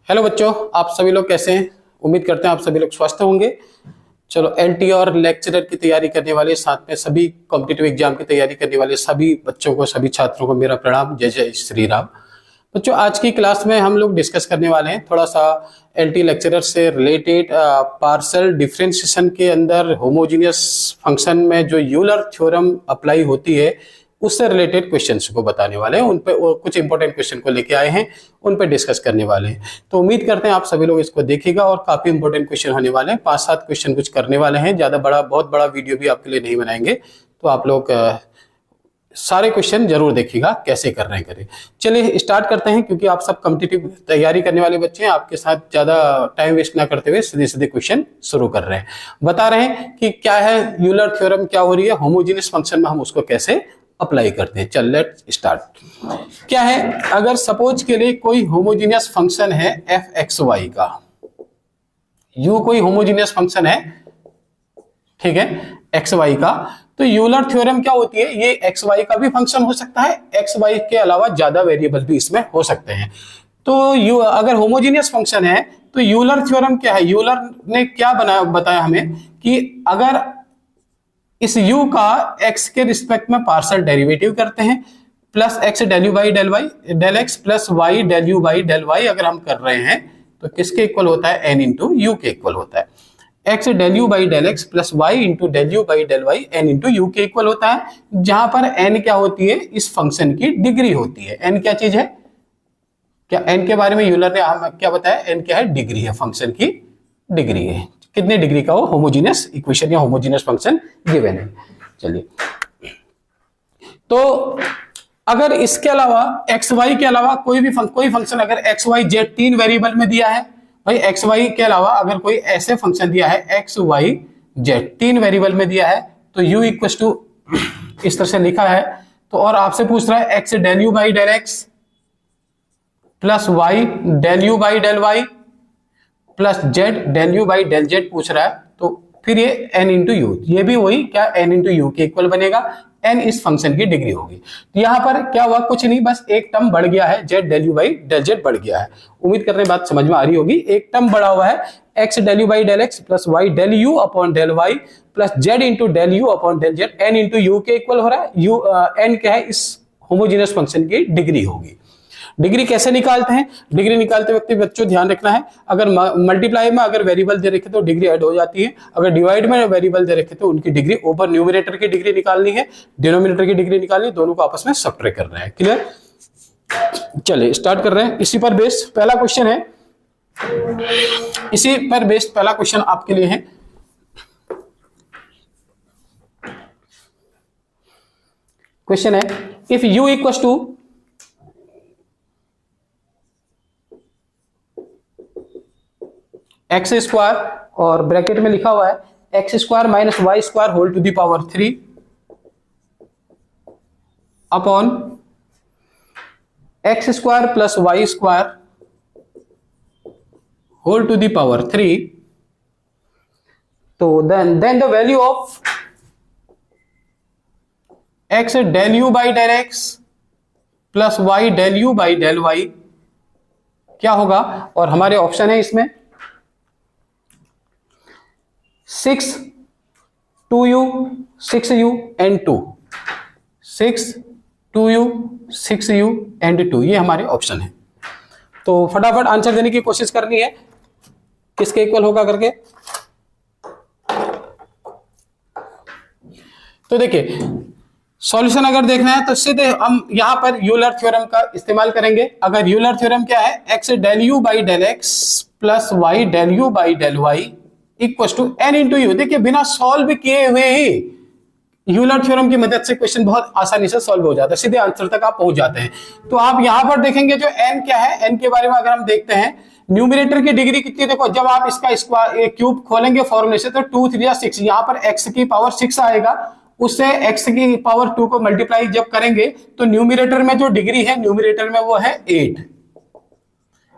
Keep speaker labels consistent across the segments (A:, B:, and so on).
A: Hello बच्चों, आप सभी लोग कैसे हैं? उम्मीद करते हैं आप सभी लोग स्वस्थ होंगे। चलो, एलटी और लेक्चरर की तैयारी करने वाले, साथ में सभी कॉम्पिटिटिव एग्जाम की तैयारी करने वाले सभी बच्चों को, सभी छात्रों को मेरा प्रणाम। जय जय श्री राम। बच्चों, आज की क्लास में हम लोग डिस्कस करने वाले हैं थोड़ा सा एलटी लेक्चरर से रिलेटेड पार्शियल डिफरेंशिएशन के अंदर होमोजीनियस फंक्शन में जो यूलर थ्योरम अप्लाई होती है उससे रिलेटेड क्वेश्चंस को बताने वाले हैं। उन पे कुछ इंपॉर्टेंट क्वेश्चन को लेके आए हैं, उन पे डिस्कस करने वाले हैं। तो उम्मीद करते हैं आप सभी लोग इसको देखिएगा और काफी इंपॉर्टेंट क्वेश्चन होने वाले हैं। 5-7 क्वेश्चन कुछ करने वाले हैं, ज्यादा बड़ा बहुत बड़ा वीडियो भी आपके लिए नहीं बनाएंगे। तो आप लोग सारे क्वेश्चन जरूर देखिएगा कैसे कर रहे हैं करें। चलिए स्टार्ट करते हैं, क्योंकि आप सब कॉम्पिटिटिव तैयारी करने वाले बच्चे हैं। आपके साथ ज्यादा टाइम वेस्ट ना करते हुए सीधे सीधे क्वेश्चन शुरू कर रहे हैं। बता रहे हैं कि क्या है यूलर थ्योरम, क्या हो रही है, होमोजीनियस फंक्शन में हम उसको कैसे अप्लाई करते हैं। चल लेट्स स्टार्ट। क्या है, अगर सपोज के लिए कोई होमोजीनियस फंक्शन है एफ एक्स वाई का, यू कोई होमोजीनियस फंक्शन है, ठीक है, एक्स वाई का, तो यूलर थ्योरम क्या होती है, ये एक्स वाई का भी फंक्शन हो सकता है, एक्स वाई के अलावा ज्यादा वेरिएबल भी इसमें हो सकते हैं। तो यू अगर होमोजीनियस फंक्शन है तो यूलर थ्योरम क्या है, यूलर ने क्या बताया हमें कि अगर इस u का x के रिस्पेक्ट में पार्शियल डेरिवेटिव करते हैं, plus x del u by del y del x plus y del u by del y अगर हम कर रहे हैं तो किसके इक्वल होता है, n इंटू यू के इक्वल होता है। x del u by del x plus y into del u by del y n into u के इक्वल होता है, जहां पर n क्या होती है, इस फंक्शन की डिग्री होती है। n क्या चीज है, क्या n के बारे में यूलर ने हमें क्या बताया, n क्या है, डिग्री है, फंक्शन की डिग्री है। कितने डिग्री का हो होमोजीनियस इक्वेशन या होमोजीनियस फंक्शन गिवन है। चलिए, तो अगर इसके अलावा एक्स वाई के अलावा कोई फंक्शन अगर एक्स वाई जेड 3 वेरिएबल में दिया है, भाई एक्स वाई के अलावा अगर कोई ऐसे फंक्शन दिया है एक्स वाई जेड 3 वेरिएबल में दिया है, तो u इक्वल टू इस तरह से लिखा है, तो और आपसे पूछ रहा है x del u by del x plus y del u by del y plus z del u by del z पूछ रहा है, तो फिर ये n इंटू यू, ये भी वही क्या n इंटू यू के इक्वल बनेगा, n इस फंक्शन की डिग्री होगी। तो यहां पर क्या हुआ, कुछ नहीं, बस एक टर्म बढ़ गया है, z del u by del z बढ़ गया है। उम्मीद कर रहे हैं बात समझ में आ रही होगी। एक टर्म बढ़ा हुआ है x del u by del x plus y del u upon del y plus z into del u upon del z, n into u के इक्वल हो रहा है। यू n क्या है, इस होमोजीनियस फंक्शन की डिग्री होगी। डिग्री कैसे निकालते हैं, डिग्री निकालते वक्त बच्चों ध्यान रखना है, अगर मल्टीप्लाई में अगर वेरिएबल दे रखे तो डिग्री ऐड हो जाती है, अगर डिवाइड में वेरिएबल दे रखे तो उनकी डिग्री ऊपर न्यूमरेटर की डिग्री निकालनी है, डिनोमिनेटर की डिग्री निकालनी है, दोनों को आपस में सब्ट्रैक्ट करना है। क्लियर? चलिए स्टार्ट कर रहे हैं। इसी पर बेस्ड पहला क्वेश्चन है, इसी पर बेस्ड पहला क्वेश्चन आपके लिए है। क्वेश्चन है, if u equal to x square और ब्रैकेट में लिखा हुआ है x square minus y square whole to the power 3 upon x square plus y square whole to the power 3, तो then the value of x del u by del x plus y del u by del y क्या होगा, और हमारे option है इसमें 6 2u 6u and 2, 6 2u 6u and 2, ये हमारे option है। तो फटाफट आंसर देने की कोशिश करनी है, किसके इक्वल होगा करके। तो देखिए, सॉल्यूशन अगर देखना है तो सीधे हम यहां पर यूलर थ्योरम का इस्तेमाल करेंगे। अगर यूलर थ्योरम क्या है, x del u by del x plus y del u by del y equal to n into u. देखिए, बिना सॉल्व किए हुए ही यूलर थ्योरम की मदद से क्वेश्चन बहुत आसानी से सॉल्व हो जाता है, सीधे आंसर तक आप पहुंच जाते हैं। तो आप यहां पर देखेंगे जो n क्या है, n के बारे में अगर हम देखते हैं, न्यूमरेटर की डिग्री कितनी, देखो जब आप इसका स्क्वायर क्यूब खोलेंगे फॉर्मूले से तो 2 3 6, यहां पर x की पावर 6 आएगा, उससे x की पावर 2 को मल्टीप्लाई जब करेंगे तो न्यूमरेटर में जो डिग्री है, न्यूमरेटर में वो है 8,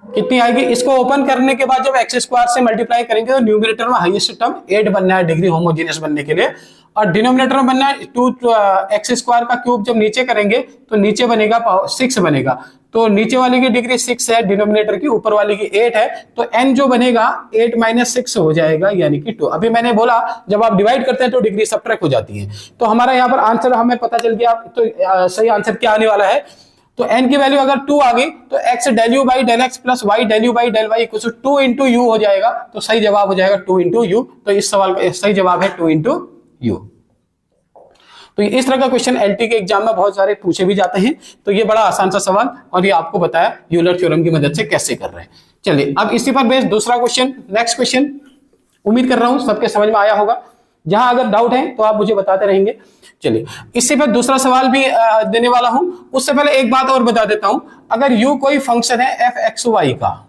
A: कितनी आएगी। इसको ओपन करने के बाद जब एक्स स्क्वायर से मल्टीप्लाई करेंगे तो न्यूमरेटर में हाईएस्ट टर्म 8 बनना है डिग्री होमोजीनियस बनने के लिए, और डिनोमिनेटर में बनना है 2x स्क्वायर का क्यूब। जब नीचे करेंगे तो नीचे बनेगा 6 बनेगा, तो नीचे वाले की डिग्री 6 है, डिनोमिनेटर की ऊपर वाले की 8 है, तो n जो बनेगा 8 - 6 हो जाएगा यानी कि 2। अभी मैंने बोला जब आप डिवाइड करते हैं तो डिग्री सब्ट्रैक्ट हो जाती है, तो हमारा यहाँ पर आंसर हमें पता चल गया। तो सही आंसर क्या आने वाला है, तो n की वैल्यू अगर 2 आ गई तो x del u by del x plus y del u by del y equal to 2 into u हो जाएगा, तो सही जवाब हो जाएगा 2 into u। तो इस सवाल का सही जवाब है 2 into u। तो इस तरह का क्वेश्चन एलटी के एग्जाम में बहुत सारे पूछे भी जाते हैं, तो ये बड़ा आसान सा सवाल और ये आपको बताया यूलर थ्योरम की मदद से कैसे कर रहे हैं। चलिए अब इसी पर बेस्ड दूसरा क्वेश्चन, नेक्स्ट क्वेश्चन उम्मीद कर रहा हूं सबके समझ में आया होगा। जहां अगर डाउट है तो आप मुझे बताते रहेंगे। चलिए इससे पर दूसरा सवाल भी देने वाला हूं, उससे पहले एक बात और बता देता हूं। अगर u कोई फंक्शन है f x y का,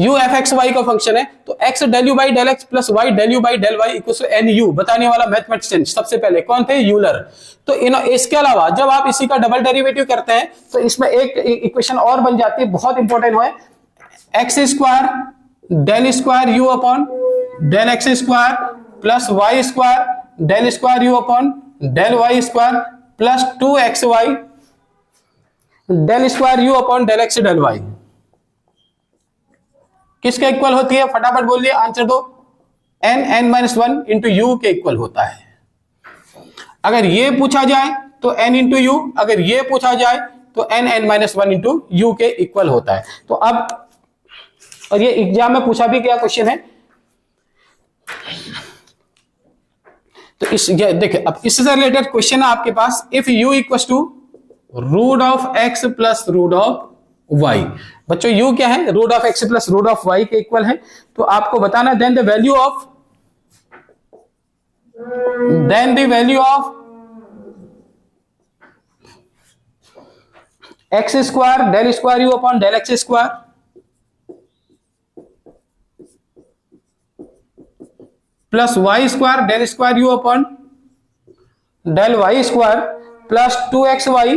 A: u f x y का फंक्शन है, तो x del u by del x plus y del u by del y equal to n u बताने वाला मैथमेटिशियन सबसे पहले कौन थे, यूलर। तो इसके अलावा जब आप इसी का डबल डेरिवेटिव करते हैं तो इसमें एक इक्वेशन और बन जाती है, बहुत इंपॉर्टेंट है, x square del square u upon del x square plus y square del square u upon del y square plus 2xy del square u upon del x del y किसके इक्वल होती है, फटाफट बोलिए आंसर दो। n-1 into u के equal होता है। अगर ये पूछा जाए तो n इंटू यू, अगर ये पूछा जाए तो n-1 इंटू यू के इक्वल होता है। तो अब, और ये एग्जाम में पूछा भी क्या क्वेश्चन है, तो देखिए अब इससे रिलेटेड क्वेश्चन है आपके पास, if u equal to root of x plus root of y। बच्चों u क्या है, root of x plus root of y के इक्वल है, तो आपको बताना then the value of x square del square u upon del x square plus y square del square u upon del y square plus 2xy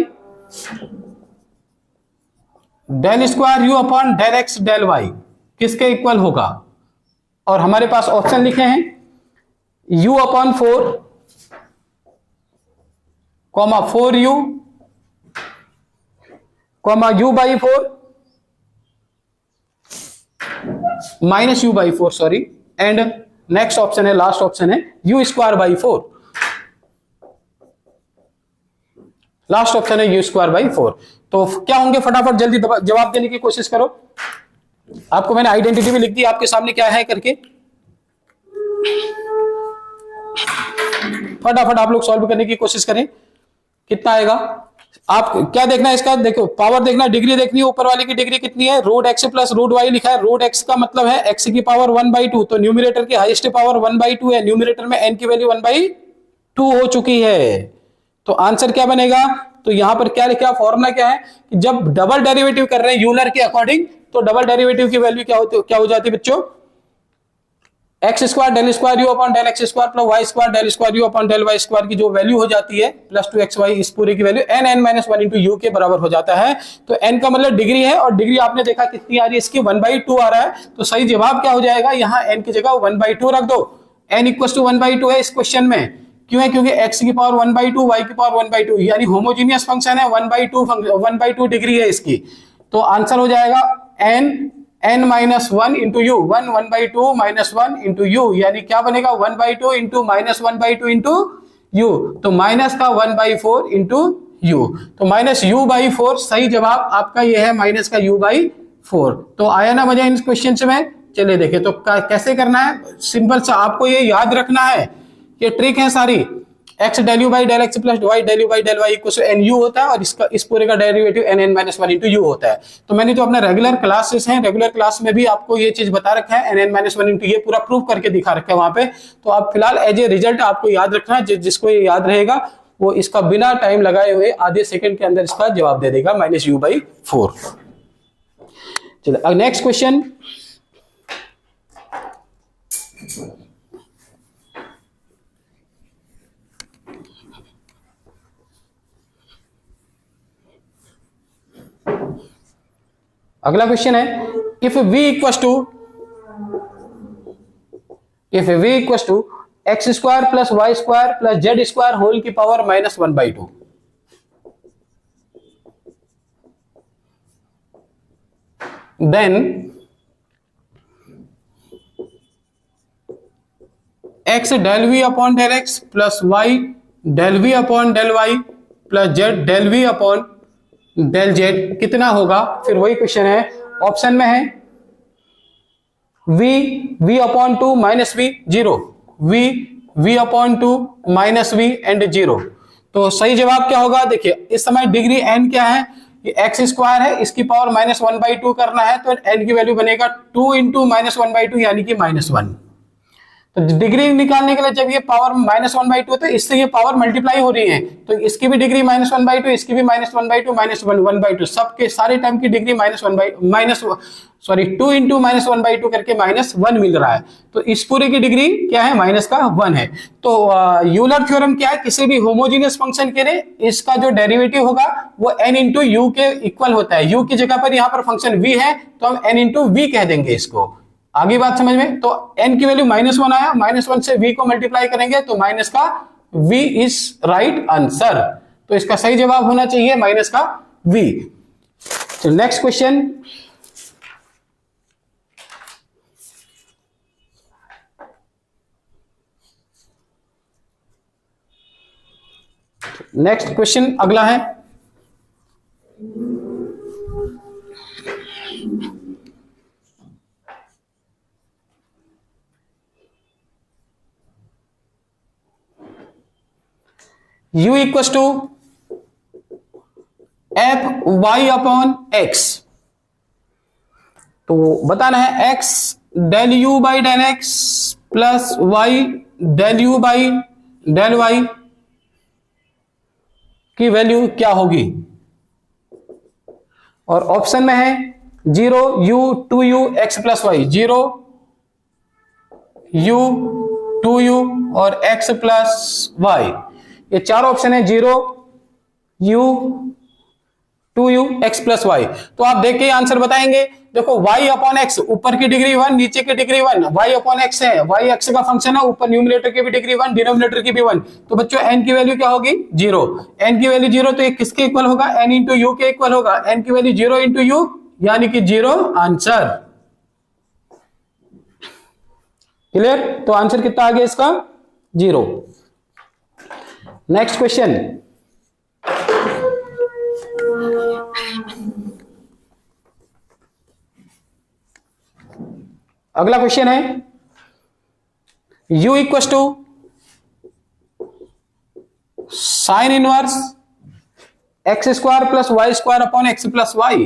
A: del square u upon del x del y किसके equal होगा। और हमारे पास option लिखे हैं u upon 4 comma 4u comma u by 4 minus u by 4 sorry, and next option है, last option है u square by 4। Last option है u स्क्वायर बाई 4। तो क्या होंगे, फटाफट जल्दी जवाब देने की कोशिश करो। आपको मैंने आइडेंटिटी भी लिख दी आपके सामने क्या है करके, फटाफट आप लोग सॉल्व करने की कोशिश करें। कितना आएगा, आप क्या देखना है इसका, देखो पावर देखना, डिग्री देखनी है, ऊपर वाले की डिग्री कितनी है, root x plus root y लिखा है। रूट एक्स का मतलब है एक्स की पावर 1/2, तो न्यूमरेटर की हाईएस्ट पावर 1/2 है, न्यूमरेटर में n की वैल्यू 1/2 हो चुकी है। तो आंसर क्या बनेगा, तो यहां पर क्या लिखा, फॉर्मूला क्या है कि जब डबल डेरिवेटिव कर रहे हैं यूलर के अकॉर्डिंग, तो डबल डेरिवेटिव की वैल्यू क्या हो जाती है बच्चों, x square del square u upon del x square plus y square del square u upon del y square की जो वैल्यू हो जाती है प्लस 2xy, इस पूरे की वैल्यू n-1 इंटू यू के बराबर हो जाता है। तो n का मतलब डिग्री है, और डिग्री आपने देखा कितनी आ रही है इसकी, 1/2 आ रहा है। तो सही जवाब क्या हो जाएगा, यहाँ n की जगह 1/2 रख दो। n इक्वल टू 1/2 है इस क्वेश्चन में, क्यों है, क्योंकि x की पावर 1/2 y की पावर 1/2 यानी होमोजीनियस फंक्शन है, 1/2 डिग्री है इसकी। तो आंसर हो जाएगा n-1 into you, 1/2 minus 1 into you, यानी क्या बनेगा 1/2 इंटू माइनस 1/2 इंटू यू, तो माइनस का 1/4 इंटू यू, तो माइनस u बाई 4 सही जवाब आपका ये है, माइनस का u बाई 4। तो आया ना मजा इन क्वेश्चन में। चलिए देखिए तो कैसे करना है, सिंपल सा आपको ये याद रखना है, ये ट्रिक है सारी। x del u by del x plus y del u by del y equal to nu होता है, और इसका इस पूरे का डेरिवेटिव n-1 इंटू यू होता है। तो मैंने जो अपने रेगुलर क्लासेस हैं, रेगुलर क्लास में भी आपको ये चीज बता रखा है, n-1 इंटू ये पूरा प्रूफ करके दिखा रखा है वहां पे। तो आप फिलहाल एज ए रिजल्ट आपको याद रखना है, जिसको ये याद रहेगा वो इसका बिना टाइम लगाए हुए आधे सेकंड के अंदर इसका जवाब दे देगा, माइनस u बाई 4। चलो अब नेक्स्ट क्वेश्चन, अगला क्वेश्चन है, if v equal to x square plus y square plus z square whole की power -1/2। Then x del v upon del x plus y del v upon del y plus z del v upon del z कितना होगा? फिर वही question है, option में है v upon 2 minus v 0, v upon 2 minus v and 0। तो सही जवाब क्या होगा? देखिए इस समय डिग्री n क्या है, ये एक्स स्क्वायर है, इसकी पावर -1/2 करना है, तो n की वैल्यू बनेगा 2 इंटू -1/2 यानी कि -1। तो डिग्री निकालने के लिए जब ये पावर -1/2 तो इससे ये पावर मल्टीप्लाई हो रही है, तो इसकी भी डिग्री -1/2, इसकी भी -1/2 -1/2, सबके सारे टर्म की डिग्री 2 इंटू -1/2 करके -1 मिल रहा है। तो इस पूरे की डिग्री क्या है? -1 है। तो यूलर थ्योरम क्या है? किसी भी होमोजेनियस फंक्शन के लिए इसका जो डेरिवेटिव होगा वो n इंटू यू के इक्वल होता है। यू की जगह पर यहाँ पर फंक्शन v है तो हम n इंटू वी कह देंगे इसको। आगे बात समझ में? तो n की वैल्यू -1 आया, -1 से v को मल्टीप्लाई करेंगे तो माइनस का v इज राइट आंसर। तो इसका सही जवाब होना चाहिए माइनस का v। तो नेक्स्ट क्वेश्चन, अगला है u equals to f y upon x. तो बताना है x del u by del x plus y del u by del y की वैल्यू क्या होगी? और ऑप्शन में है 0 u 2u x plus y, 0 u 2u और x प्लस वाई, ये चार ऑप्शन है, 0 u 2u x plus y. तो आप देख के आंसर बताएंगे। देखो y अपॉन एक्स, ऊपर की डिग्री 1 नीचे की डिग्री 1, y अपॉन एक्स है, y एक्स का फंक्शन है, ऊपर न्यूमरेटर की भी डिग्री 1 डिनोमिनेटर की भी 1। तो बच्चों n की वैल्यू क्या होगी? 0। n की वैल्यू 0 तो ये किसके इक्वल होगा? n इंटू यू के इक्वल होगा। n की वैल्यू 0 इंटू यू यानी कि 0 आंसर। क्लियर? तो आंसर कितना आ गया इसका? 0। नेक्स्ट क्वेश्चन, अगला क्वेश्चन है u equals to sine inverse x square plus y square upon x plus y.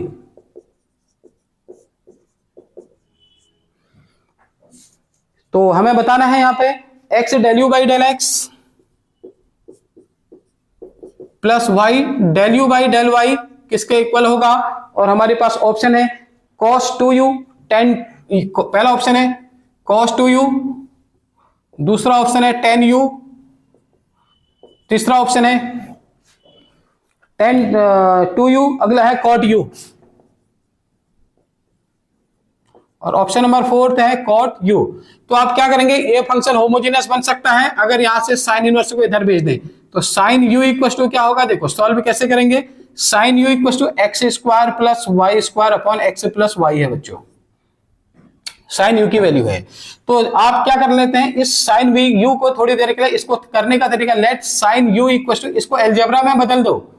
A: तो हमें बताना है यहां पे x del u by del x plus y del u by del y किसके इक्वल होगा? और हमारे पास ऑप्शन है cos 2u tan, पहला ऑप्शन है cos 2u, दूसरा ऑप्शन है tan u, तीसरा ऑप्शन है tan 2u, अगला है cot u और ऑप्शन नंबर 4 है cot u। तो आप क्या करेंगे? ये फंक्शन होमोजेनियस बन सकता है अगर यहां से साइन इनवर्स को इधर भेज दें। तो साइन u इक्वल टू क्या होगा? देखो सॉल्व कैसे करेंगे। Sine u equal to x square plus y square upon x plus y है बच्चों, साइन u की वैल्यू है। तो आप क्या कर लेते हैं, इस साइन u को थोड़ी देर के लिए, इसको करने का तरीका, let sine u equal to, इसको अलजेब्रा में बदल दो,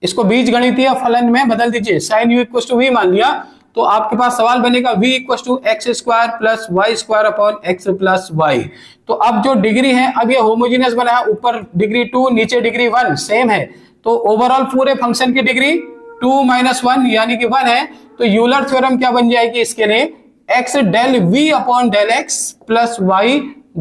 A: इसको बीज गणितीय फलन में बदल दीजिए। Sine u equal to v मान लिया तो आपके पास सवाल बनेगा v equal to x square plus y square upon x plus y. तो अब जो डिग्री है, अब ये होमोजेनियस बना है, ऊपर डिग्री 2 नीचे डिग्री 1 सेम है, तो ओवरऑल पूरे फंक्शन की डिग्री 2 माइनस 1 यानी कि 1 है। तो यूलर थ्योरम क्या बन जाएगी इसके लिए? x del v upon del x plus y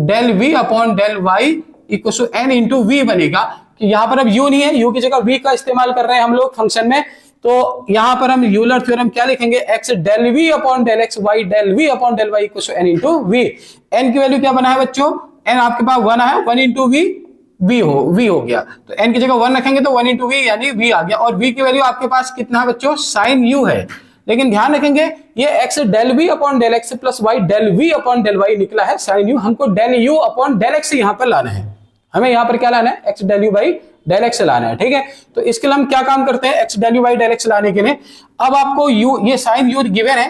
A: del v upon del y equal to n into v बनेगा। कि यहां पर अब u नहीं है, u की जगह v का इस्तेमाल कर रहे हैं हम लोग फंक्शन में, तो यहां पर हम यूलर थ्योरम क्या लिखेंगे? x del v upon del x, y del v upon del y equal to n into v। n की वैल्यू क्या बना है बच्चों? n आपके पास 1 है, 1 इंटू v v हो गया, तो n की जगह 1 रखेंगे तो 1 इंटू v यानी v आ गया। और v की वैल्यू आपके पास कितना है बच्चों? साइन u है। लेकिन ध्यान रखेंगे ये x del v upon del x plus y del v upon del y निकला है साइन यू, हमको del u upon del x यहां पर लाना है, हमें यहां पर क्या लाना है, x del u by del x लाना है। ठीक है, तो इसके लिए हम क्या काम करते हैं, x del u by del x लाने के लिए अब आपको u, ये साइन u गिवन है,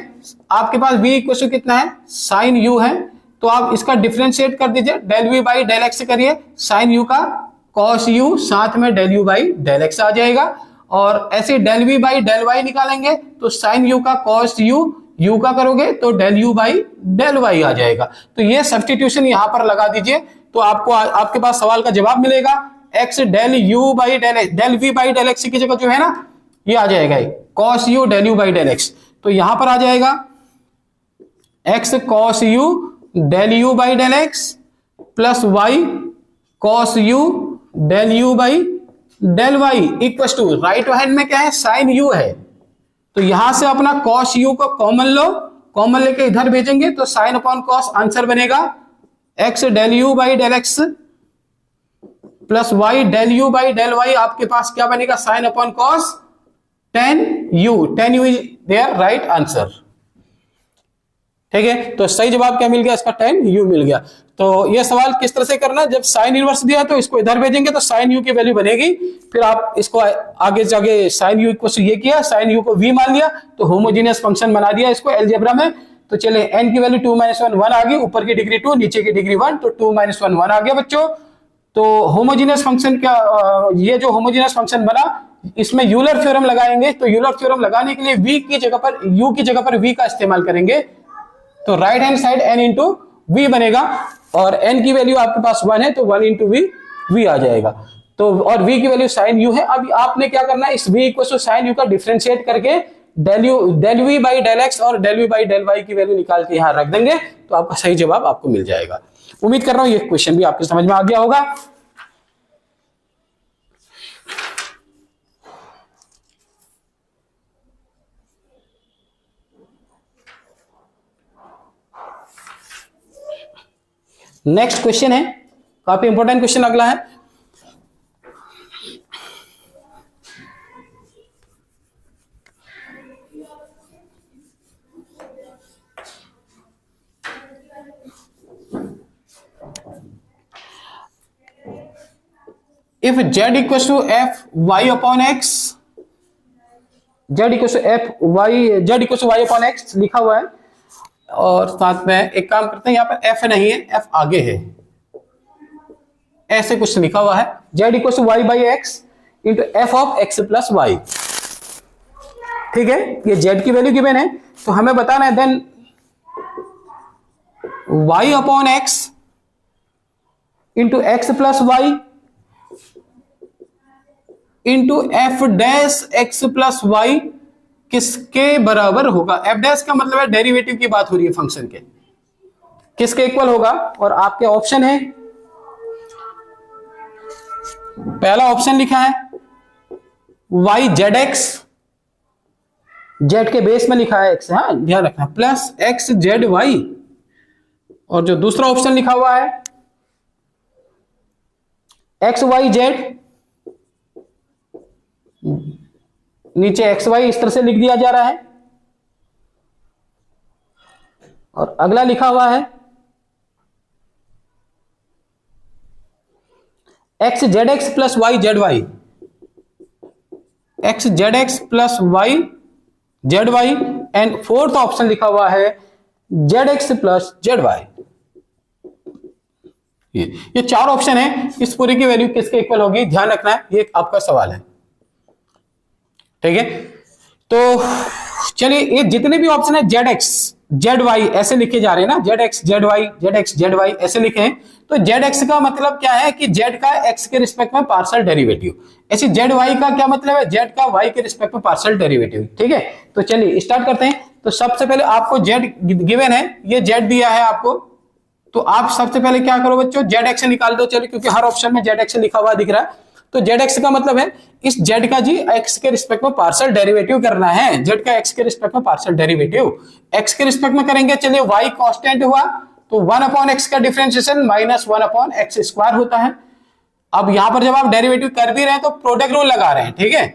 A: आपके पास v इक्वल टू कितना है, साइन u है, तो आप इसका डिफरेंशिएट कर दीजिए, del v by del x करिए, साइन u का कॉस u, साथ में del u by del x आ जाएगा, और ऐसे del v by del y निकालेंगे तो साइन u का कॉस u का करोगे तो del u by del y आ जाएगा। तो ये सब्स्टिट्यूशन यहां पर लगा दीजिए, तो आपको आपके पास सवाल का जवाब मिलेगा, x del u by del v by del x की जगह जो है ना ये आ जाएगा cos u del u by del x, तो यहां पर आ जाएगा x cos u del u by del x plus y cos u del u by del y equal to, right hand में क्या है, साइन u है, तो यहां से अपना कॉस u को कॉमन लो, कॉमन लेके इधर भेजेंगे तो साइन अपॉन कॉस आंसर बनेगा x del u by del x plus y del u by del y, आपके पास क्या बनेगा, sine upon cos tan u is there right answer. ठीक है, तो सही जवाब क्या मिल गया, इसका टेन u मिल गया। तो ये सवाल किस तरह से करना है, जब साइन इनवर्स दिया तो इसको इधर भेजेंगे तो साइन u की वैल्यू बनेगी, फिर आप इसको आगे जाके साइन u इक्वल टू ये किया, साइन u को v मान लिया तो होमोजेनियस फंक्शन बना दिया इसको अलजेब्रा में। तो चलिए n की वैल्यू 2 - 1 1 आ गई, ऊपर की डिग्री 2 नीचे की डिग्री 1, तो 2 - 1 1 आ गया बच्चों। तो होमोजेनियस फंक्शन का ये जो होमोजेनियस फंक्शन बना इसमें यूलर थ्योरम लगाएंगे, तो यूलर थ्योरम लगाने के लिए v की जगह पर u की जगह पर v का इस्तेमाल करेंगे, तो right hand side n into v बनेगा, और n की वैल्यू आपके पास 1 है तो 1 इंटू वी आ जाएगा, तो और v की वैल्यू साइन u है। अब आपने क्या करना है, इस v equal to sine u का डिफरेंशिएट करके del v by del x और del v by del y की वैल्यू निकाल के यहां रख देंगे, तो आपका सही जवाब आपको मिल जाएगा। उम्मीद कर रहा हूं ये क्वेश्चन भी आपके समझ में आ गया होगा। नेक्स्ट क्वेश्चन है, काफी इंपॉर्टेंट क्वेश्चन अगला है, if z equal to f y upon x, z equal to f y, z equal to y upon x लिखा हुआ है, और साथ में एक काम करते हैं, यहां पर f नहीं है, f आगे है, ऐसे कुछ लिखा हुआ है, z equal to y by x into f of x plus y. ठीक है, ये z की वैल्यू गिवन है, तो हमें बताना है then y upon x into x plus y into f dash x plus y किसके बराबर होगा। एफ डैश का मतलब है डेरिवेटिव की बात हो रही है फंक्शन के, किसके इक्वल होगा, और आपके ऑप्शन है, पहला ऑप्शन लिखा है y जेड एक्स, जेड के बेस में लिखा है x, हाँ ध्यान रखना, प्लस एक्स जेड वाई, और जो दूसरा ऑप्शन लिखा हुआ है एक्स वाई जेड, नीचे एक्स वाई इस तरह से लिख दिया जा रहा है, और अगला लिखा हुआ है x z x plus y z y, x z x plus y z y, and fourth option लिखा हुआ है z x plus z y. ये चार ऑप्शन है, इस पूरे की वैल्यू किसके इक्वल होगी, ध्यान रखना है, ये आपका सवाल है। ठीक है, तो चलिए ये जितने भी ऑप्शन है जेड एक्स जेड वाई ऐसे लिखे जा रहे हैं ना, z x z y, z x z y ऐसे लिखे हैं, तो जेड एक्स का मतलब क्या है कि जेड का एक्स के रिस्पेक्ट में पार्शियल डेरिवेटिव, ऐसे जेड वाई का क्या मतलब है, जेड का वाई के रिस्पेक्ट में पार्शियल डेरिवेटिव। ठीक है, तो चलिए स्टार्ट करते हैं। तो सबसे पहले आपको जेड गिवन है, ये जेड दिया है आपको, तो आप सबसे पहले क्या करो बच्चों, जेड एक्स निकाल दो, चलिए क्योंकि हर ऑप्शन में जेड एक्स लिखा हुआ दिख रहा है, तो जेड एक्स का मतलब है इस जेड का जी एक्स के रिस्पेक्ट में पार्शियल डेरिवेटिव करना है, जेड का एक्स के रिस्पेक्ट में पार्शियल डेरिवेटिव एक्स के रिस्पेक्ट में करेंगे। चलिए वाई कांस्टेंट हुआ तो 1 अपॉन एक्स का differentiation minus 1 upon x square होता है। अब यहां पर जब आप डेरिवेटिव कर भी रहे हैं तो प्रोडक्ट रूल लगा रहे हैं, ठीक है,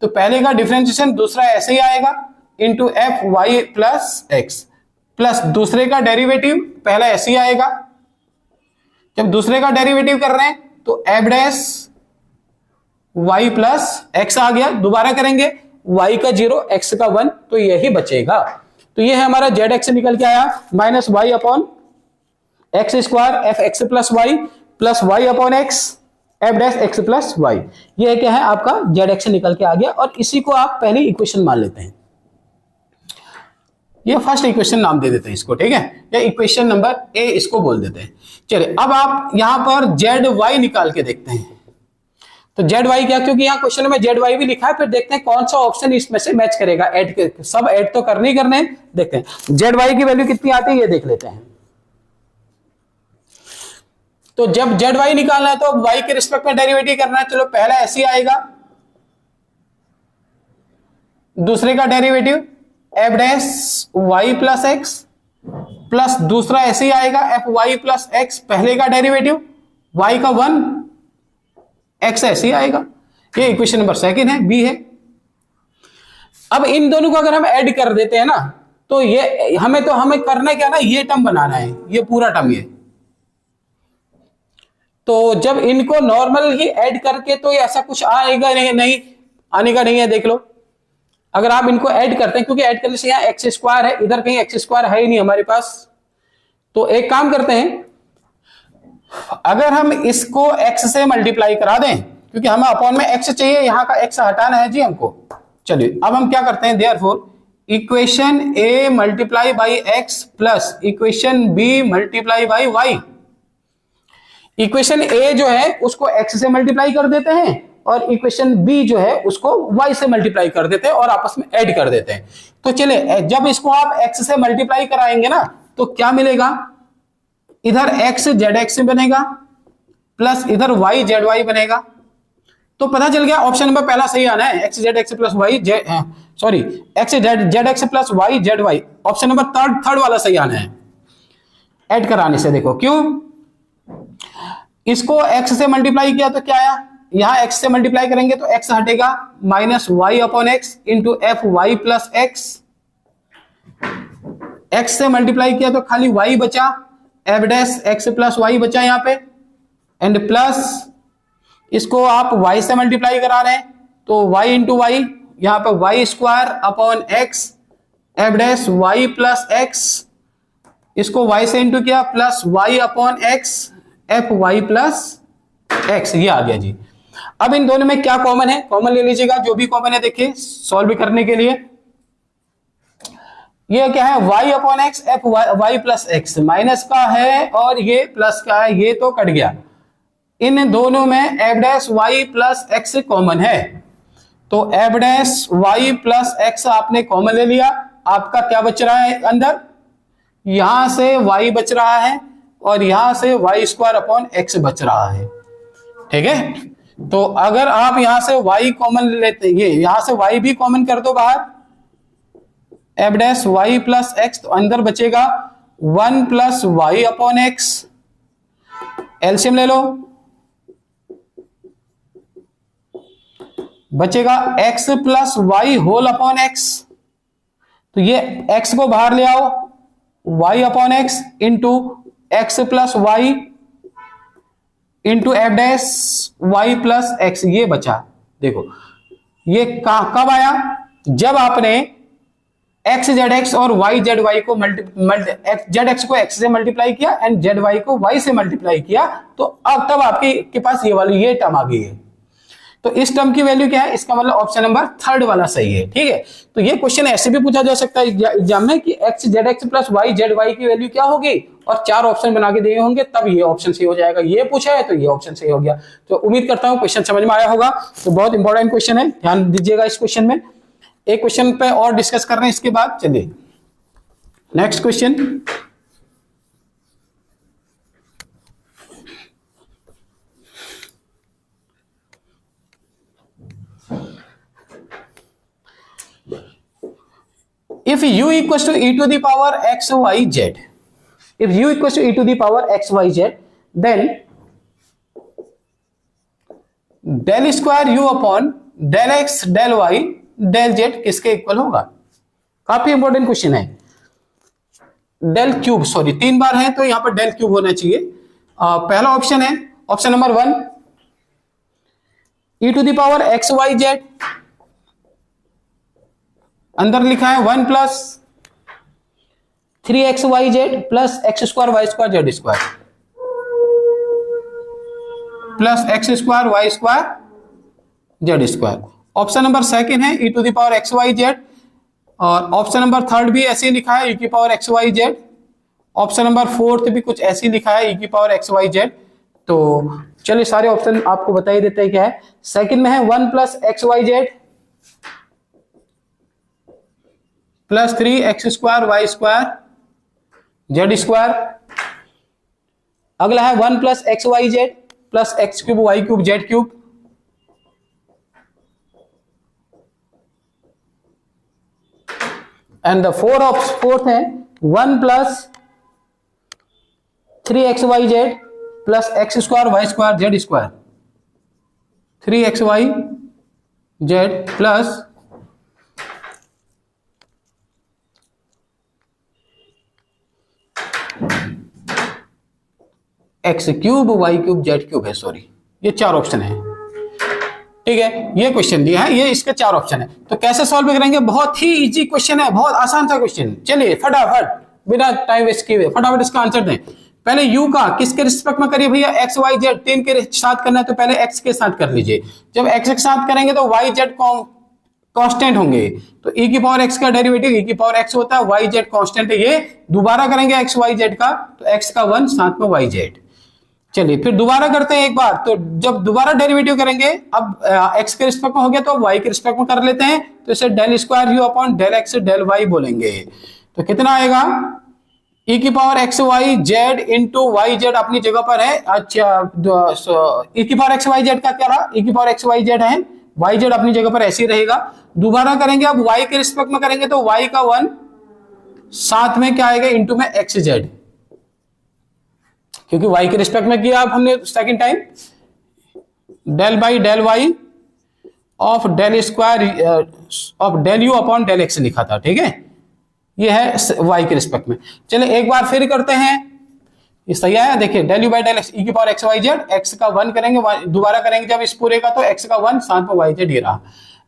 A: तो पहले का डिफरेंशिएशन दूसरा ऐसे ही आएगा, into f y plus x, plus दूसरे का डेरिवेटिव, पहला ऐसे ही आएगा, जब दूसरे का डेरिवेटिव कर रहे हैं तो f dash y plus x आ गया, दोबारा करेंगे y का 0 x का 1, तो यही बचेगा। तो ये है हमारा जेड एक्स निकल के आया minus y upon x square f x plus y plus y upon x f dash x plus y. ये क्या है आपका जेड एक्स निकल के आ गया, और इसी को आप पहले इक्वेशन मान लेते हैं, ये फर्स्ट इक्वेशन नाम दे देते हैं इसको, ठीक है, या इक्वेशन नंबर ए इसको बोल देते हैं। चलिए अब आप यहां पर जेड वाई निकाल के देखते हैं। तो जेड वाई क्या, क्योंकि यहाँ क्वेश्चन में जेड वाई भी लिखा है, फिर देखते हैं कौन सा ऑप्शन इसमें से मैच करेगा। ऐड सब ऐड तो करने ही करने हैं, देखते हैं जेड वाई की वैल्यू कितनी आती है ये देख लेते हैं। तो जब जेड वाई निकालना है तो वाई के रिस्पेक्ट में डेरिवेटिव करना है, चलो पहला ऐसे ही आएगा, दूसरे का derivative f dash y plus x, plus दूसरा ऐसे ही आएगा एफ वाई प्लस एक्स, पहले का डेरिवेटिव वाई का 1 एक्स ऐसे ही आएगा। ये इक्वेशन नंबर सेकंड है, बी है। अब इन दोनों को अगर हम ऐड कर देते हैं ना, तो ये हमें करना क्या ना, ये टर्म बनाना है, ये पूरा टर्म ये। तो जब इनको नॉर्मल ही ऐड करके, तो ये ऐसा कुछ आएगा नहीं आने का नहीं है, देख लो। अगर आप इनको ऐड करते हैं, क्योंकि ऐड करने से यहां एक्स स्क्वायर है, इधर कहीं एक्स स्क्वायर है ही नहीं हमारे पास, तो एक काम करते हैं, अगर हम इसको x से मल्टीप्लाई करा दें, क्योंकि हमें अपॉन में x चाहिए, यहां का x हटाना है जी हमको। चलिए अब हम क्या करते हैं, therefore equation a multiply by x plus equation b multiply by y। Equation a जो है उसको x से मल्टीप्लाई कर देते हैं, और इक्वेशन b जो है उसको y से मल्टीप्लाई कर देते हैं और आपस में ऐड कर देते हैं। तो चलिए जब इसको आप x से मल्टीप्लाई कराएंगे ना, तो क्या मिलेगा, इधर x जेड एक्स बनेगा प्लस इधर y जेड वाई बनेगा। तो पता चल गया ऑप्शन नंबर पहला सही आना है, x z x plus y sorry x z x plus y z y, option number third वाला सही आना है ऐड कराने से। देखो क्यों, इसको x से मल्टीप्लाई किया तो क्या आया, यहां x से मल्टीप्लाई करेंगे तो x हटेगा, minus y upon x into f y plus x, x से मल्टीप्लाई किया तो खाली y बचा, f dash x plus y बचा यहां पे, एंड प्लस इसको आप y से मल्टीप्लाई करा रहे हैं तो y इंटू वाई, यहां पे y square upon x f dash y plus x, इसको y से इंटू किया plus y upon x f y plus x, ये आ गया जी। अब इन दोनों में क्या कॉमन है, कॉमन ले लीजिएगा, जो भी कॉमन है देखिए सॉल्व करने के लिए। ये क्या है, y upon x f y plus x, minus का है और ये प्लस का है, ये तो कट गया। इन दोनों में f dash y plus x common है, तो f dash y plus x आपने कॉमन ले लिया, आपका क्या बच रहा है अंदर, यहां से y बच रहा है और यहां से वाई स्क्वायर अपॉन एक्स बच रहा है, ठीक है। तो अगर आप यहां से y कॉमन लेते, ये यहां से y भी कॉमन कर दो बाहर, f dash y plus x, तो अंदर बचेगा 1 plus y upon x, LCM ले लो, बचेगा x plus y whole upon x, तो ये x को बाहर ले आओ, y upon x into x plus y into f dash y plus x, ये बचा। देखो ये कब आया, जब आपने एक्स जेड एक्स और वाई जेड वाई को जेड एक्स को एक्स से मल्टीप्लाई किया एंड जेड वाई को वाई से मल्टीप्लाई किया, तो अब तब आपके पास ये वाली ये टर्म आ गई है। तो इस टर्म की वैल्यू क्या है, इसका मतलब ऑप्शन नंबर थर्ड वाला सही है, ठीक है। तो ये क्वेश्चन ऐसे भी पूछा जा सकता है एग्जाम में कि x z x plus y z y की वैल्यू क्या होगी, और 4 ऑप्शन बना के दिए होंगे, तब ये ऑप्शन सही हो जाएगा। ये पूछा है तो ये ऑप्शन सही हो गया। तो उम्मीद करता हूं क्वेश्चन समझ में आया होगा। तो बहुत इंपॉर्टेंट क्वेश्चन है, ध्यान दीजिएगा इस क्वेश्चन में। एक क्वेश्चन पे और डिस्कस कर रहे हैं, इसके बाद चलिए next question. If u equals to e to the power x y z, if u equals to e to the power x y z, then del square u upon del x del y del z किसके equal होगा। काफी important question है। Del cube, sorry 3 बार है तो यहां पर del cube होना चाहिए। पहला ऑप्शन है option number 1, e to the power x y z, अंदर लिखा है 1 plus 3xyz plus x square y square z square plus x square y square z square. Option number 2 है e to the power x y z, और option number 3 भी ऐसे ही लिखा है e की power x y z. Option number 4 भी कुछ ऐसे ही लिखा है e की पावर एक्स वाई जेड। तो चलिए सारे ऑप्शन आपको बता ही देते हैं क्या है। सेकंड में है 1 plus x y z plus 3x square y square z square. अगला है 1 plus x y z plus x cube y cube z cube. And the fourth है 1 plus 3xyz plus x square y square z square, 3xyz plus x cube y cube z cube है, sorry ये 4 option है। ठीक है, ये question दिया है, ये इसके 4 ऑप्शन है। तो कैसे सॉल्व करेंगे, बहुत ही इजी क्वेश्चन है, बहुत आसान सा क्वेश्चन। चलिए फटाफट बिना टाइम वेस्ट किए फटाफट इसका आंसर दें। पहले u का किसके रिस्पेक्ट में करिए भैया, एक्स वाई जेड, 3 के साथ करना है तो पहले x के साथ कर लीजिए। जब x के साथ करेंगे तो y z कांस्टेंट होंगे, तो e की पावर x का डेरिवेटिव e की पावर x होता है, y z कांस्टेंट है। ये दोबारा करेंगे x y z का तो x का 1 साथ में y z। चलिए फिर दोबारा करते हैं एक बार, तो जब दोबारा डेरिवेटिव करेंगे, अब x के रिस्पेक्ट में हो गया तो y के रिस्पेक्ट में कर लेते हैं, तो इसे del square u upon del x del y बोलेंगे। तो कितना आएगा, e की power x y z into y z अपनी जगह पर है। अच्छा e की पावर एक्स वाई जेड का क्या रहा, e की पावर एक्स वाई जेड है, वाई जेड अपनी जगह पर ऐसे ही रहेगा। दोबारा करेंगे, अब y के रिस्पेक्ट में करेंगे तो y का 1 साथ में क्या आएगा इंटू में एक्स जेड, क्योंकि y के रिस्पेक्ट में किया अब हमने second time, del by del y of del square of del u upon del x लिखा था। ठीक है, ये है y के रिस्पेक्ट में। चलिए एक बार फिर करते हैं, ये सही है। देखिए del u by del x e की power x y z, x का 1 करेंगे, दोबारा करेंगे जब इस पूरे का तो x का 1 साथ में वाई जेड ये रहा।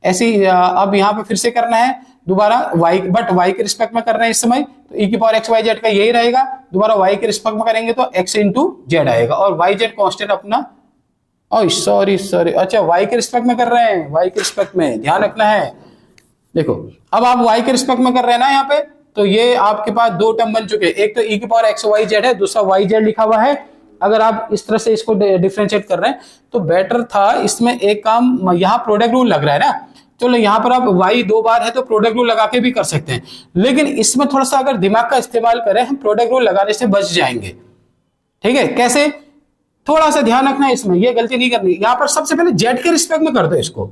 A: ऐसे अब यहाँ पे फिर से करना है दोबारा y, बट y के रिस्पेक्ट में कर रहे हैं इस समय, तो e की पावर एक्स वाई जेड का यही रहेगा। दोबारा y के रिस्पेक्ट में करेंगे तो x इंटू जेड आएगा, और वाई जेड कॉन्स्टेंट अपना, ओ सॉरी अच्छा y के रिस्पेक्ट में कर रहे हैं, y के रिस्पेक्ट में ध्यान रखना है। देखो अब आप y के रिस्पेक्ट में कर रहे हैं ना यहाँ पे, तो ये आपके पास 2 टर्म बन चुके हैं, एक तो e की पावर एक्स वाई जेड है, दूसरा वाई जेड लिखा हुआ है। अगर आप इस तरह से इसको डिफरेंशिएट कर रहे हैं तो बेटर था इसमें एक काम, यहाँ प्रोडक्ट रूल लग रहा है ना, चलो यहाँ पर आप y 2 बार है तो प्रोडक्ट रूल लगा के भी कर सकते हैं, लेकिन इसमें थोड़ा सा अगर दिमाग का इस्तेमाल करें हम प्रोडक्ट रूल लगाने से बच जाएंगे। ठीक है, कैसे, थोड़ा सा ध्यान रखना है इसमें, ये गलती नहीं करनी। यहां पर सबसे पहले जेड के रिस्पेक्ट में कर दो इसको,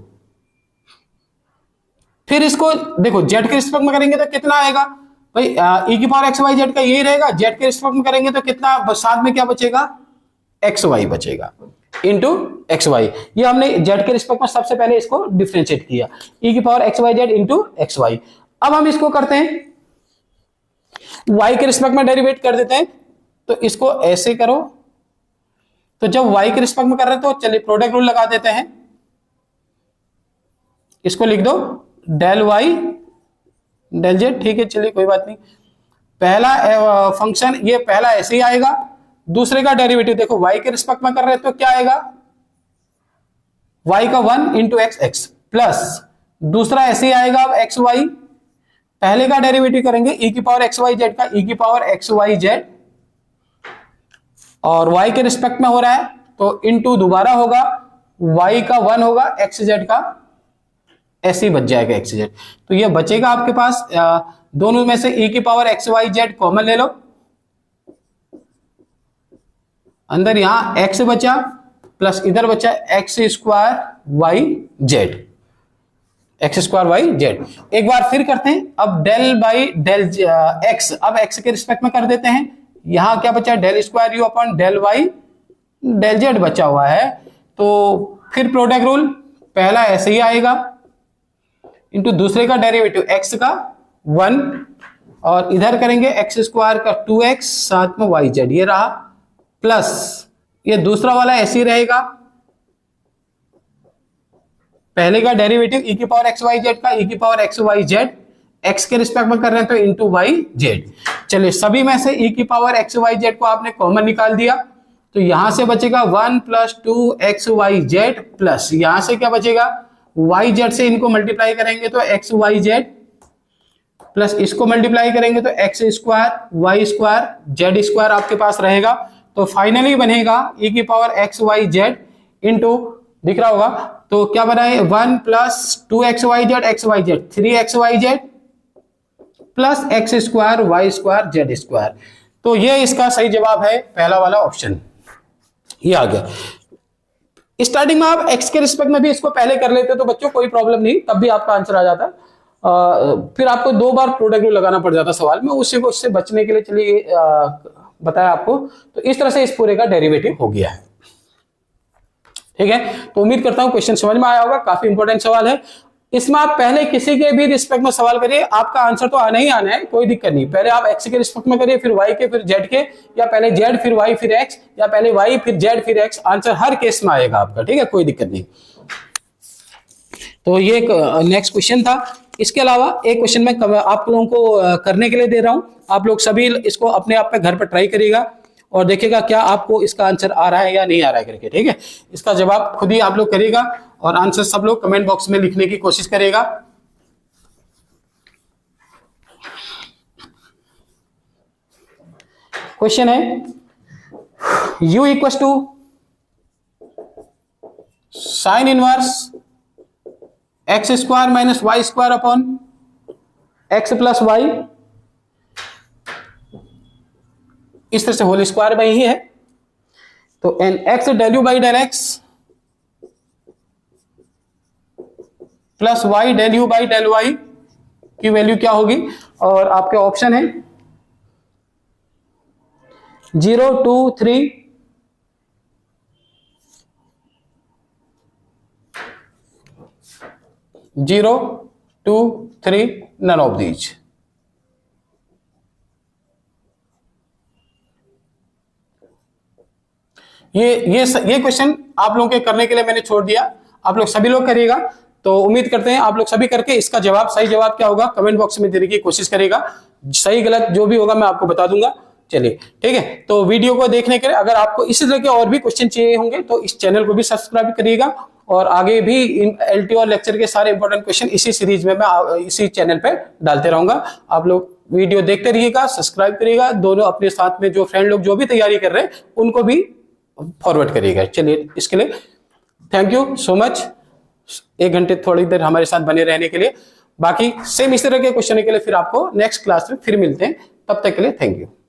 A: फिर इसको देखो जेड के रिस्पेक्ट में करेंगे तो कितना आएगा भाई, e की पावर एक्स वाई जेड का यही रहेगा, जेड के रिस्पेक्ट में करेंगे तो कितना साथ में क्या बचेगा, एक्स वाई बचेगा इंटू एक्स वाई। ये हमने जेड के रिस्पेक्ट में सबसे पहले इसको डिफरेंशिएट किया, e की power x y z into x y. अब हम इसको करते हैं y के रिस्पेक्ट में डेरिवेट कर देते हैं, तो इसको ऐसे करो, तो जब y के रिस्पेक्ट में कर रहे हैं तो चलिए प्रोडक्ट रूल लगा देते हैं, इसको लिख दो डेल वाई डेल जेड। ठीक है, चलिए कोई बात नहीं। पहला फंक्शन ये पहला ऐसे ही आएगा, दूसरे का डेरिवेटिव देखो y के रिस्पेक्ट में कर रहे हैं तो क्या आएगा, y का 1 इंटू एक्स एक्स प्लस दूसरा ऐसे ही आएगा अब एक्स वाई, पहले का डेरिवेटिव करेंगे e की पावर एक्स वाई जेड का e की पावर एक्स वाई जेड, और y के रिस्पेक्ट में हो रहा है तो इंटू दोबारा होगा, y का 1 होगा एक्स जेड का, ऐसे ही बच जाएगा एक्स जेड। तो ये बचेगा आपके पास, दोनों में से e की power x y z common ले लो, अंदर यहां x बचा प्लस इधर बचा x square y z, x square y z. एक बार फिर करते हैं, अब डेल बाई डेल एक्स, अब x के रिस्पेक्ट में कर देते हैं, यहां क्या बचा del square u upon del y del z बचा हुआ है। तो फिर प्रोडक्ट रूल, पहला ऐसे ही आएगा इंटू दूसरे का डेरिवेटिव x का 1 और इधर करेंगे एक्स स्क्वायर का 2x साथ में वाई जेड, ये रहा, प्लस ये दूसरा वाला ऐसे ही रहेगा, पहले का डेरिवेटिव e की पावर एक्स वाई जेड का e की power x y z, x के रिस्पेक्ट में कर रहे हैं तो इंटू वाई जेड। चलिए सभी में से e की पावर एक्स वाई जेड को आपने कॉमन निकाल दिया, तो यहां से बचेगा 1 plus 2x y z, plus यहां से क्या बचेगा, वाई जेड से इनको मल्टीप्लाई करेंगे तो एक्स वाई जेड, प्लस इसको मल्टीप्लाई करेंगे तो x square y square z square आपके पास रहेगा। तो फाइनली बनेगा e की power x y z into, दिख रहा होगा, तो क्या बना है 1 plus 2x y z x y z 3x y z plus x square y square z square. तो ये इसका सही जवाब है, पहला वाला ऑप्शन, ये आ गया। स्टार्टिंग में आप x के रिस्पेक्ट में भी इसको पहले कर लेते तो बच्चों कोई प्रॉब्लम नहीं, तब भी आपका आंसर आ जाता। फिर आपको 2 बार प्रोडक्ट लगाना पड़ जाता सवाल में, उससे बचने के लिए चलिए बताया आपको। तो इस तरह से इस पूरे का डेरिवेटिव हो गया है, ठीक है। तो उम्मीद करता हूं क्वेश्चन समझ में आया होगा, काफी इंपॉर्टेंट सवाल है। इसमें आप पहले किसी के भी रिस्पेक्ट में सवाल करिए, आपका आंसर तो आना ही आना है, कोई दिक्कत नहीं। पहले आप x के रिस्पेक्ट में करिए, फिर y के, फिर z के, या पहले z फिर y फिर x, या पहले y फिर z फिर x, आंसर हर केस में आएगा आपका, ठीक है, कोई दिक्कत नहीं। तो ये नेक्स्ट क्वेश्चन था। इसके अलावा एक क्वेश्चन मैं आप लोगों को करने के लिए दे रहा हूं, आप लोग सभी इसको अपने आप पे घर पर ट्राई करिएगा और देखिएगा क्या आपको इसका आंसर आ रहा है या नहीं आ रहा है करके, ठीक है। इसका जवाब खुद ही आप लोग करिएगा और आंसर सब लोग कमेंट बॉक्स में लिखने की कोशिश करिएगा। क्वेश्चन है u equal to sine inverse x square minus y square upon x plus y, इस तरह से होल स्क्वायर में ही है। तो एन x del u by del x plus y del u by del y की वैल्यू क्या होगी, और आपके ऑप्शन है 0 2 3 0 2 3 none of these। ये क्वेश्चन आप लोगों के करने के लिए मैंने छोड़ दिया, आप लोग सभी लोग करिएगा। तो उम्मीद करते हैं आप लोग सभी करके इसका जवाब, सही जवाब क्या होगा कमेंट बॉक्स में देने की कोशिश करेगा, सही गलत जो भी होगा मैं आपको बता दूंगा। चलिए ठीक है, तो वीडियो को देखने के लिए अगर आपको इसी तरह के और भी क्वेश्चन चाहिए होंगे तो इस चैनल को भी सब्सक्राइब करिएगा, और आगे भी एलटी और लेक्चर के सारे इंपॉर्टेंट क्वेश्चन इसी सीरीज में मैं इसी चैनल पे डालते रहूंगा। आप लोग वीडियो देखते रहिएगा, सब्सक्राइब करिएगा, दोनों अपने साथ में जो फ्रेंड लोग जो भी तैयारी कर रहे हैं उनको भी फॉरवर्ड करिएगा। चलिए इसके लिए थैंक यू सो मच, 1 घंटे थोड़ी देर हमारे साथ बने रहने के लिए। बाकी सेम इस तरह के क्वेश्चन के लिए फिर आपको नेक्स्ट क्लास में फिर मिलते हैं, तब तक के लिए थैंक यू।